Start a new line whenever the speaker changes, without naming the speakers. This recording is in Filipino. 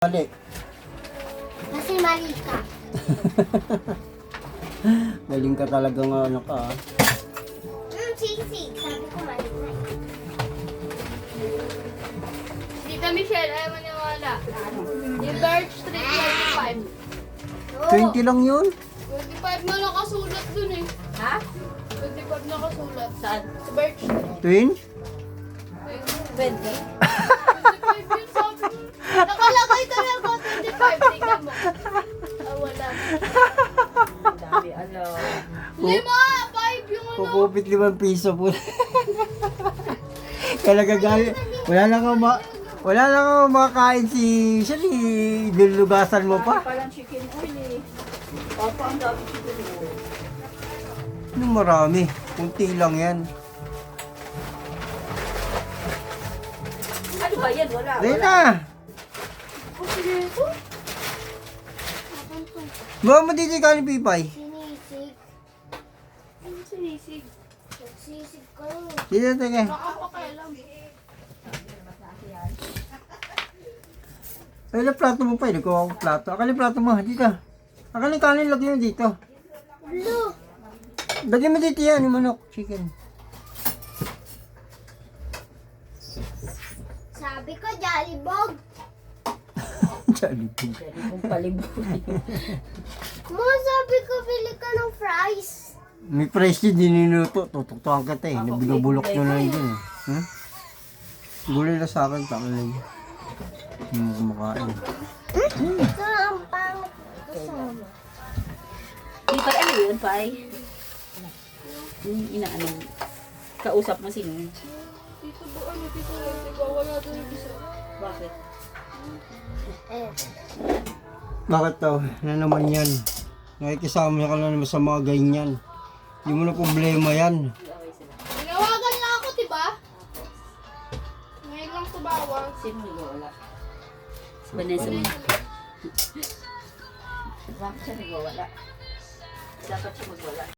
Mali.
Kasi mali ka.
Galing ka talaga nga ano ka.
Sisig. Sabi ko mali na.
Tita Michelle, ayaw maniwala. Yung Birch Street 25.
20 lang yun?
25 na nakasulat dun eh.
Ha?
25 nakasulat.
Saan?
Sa Birch Street.
Twin?
20?
25 yun sabi mo. Nakalagay talaga 25. Tingnan mo. Ah, wala.
Dami, alam.
5 yung ano.
Pupupit 5 piso po. Kaya gagali. Wala lang ako makakain si lulugasan mo pa.
Parang chicken oil eh. Papa, ang dami chicken oil.
Ano marami? Kunti lang yan.
Ano ba yan? Wala.
Dahil
Wala.
na!
Oh, sige ito.
Baka mo dito ka ni Pipay.
Sinisig.
Ano sinisig?
Nagsisig ka rin.
Dito, teka.
Nakapakailam.
Ay, na plato mo pa. Hindi ko ako plato. Akali plato mo. Dito. Akali kanin lagyan mo dito.
Blue.
Lagyan mo dito yan. Yung manok. Chicken.
Sabi ko, Jollibog.
Jollibee.
Pwede kong palibuhin.
Mo, sabi ko, bili ka ng fries.
May price din ninuto. Tutuktukan ka tayo. Binubulok nyo na yun. Hmm? Gulay na sa akin. Tama lang. Hindi mo kumakain.
Ito ang pangit kasama.
Di pa ano yun, Pai? Yung inaano. Kausap mo sino?
Dito doon. Dito lang. Wala doon yung isa.
Bakit?
Bakit daw? Ano naman yan? Nakikisama ka na naman sa mga ganyan. Hindi mo na problema yan.
Tinawagan niya ako, diba? Ngayon lang tumawag.
Sino nagwawala? Si Vanessa mo. Bakit siya nagwawala? Dapat siya magwala.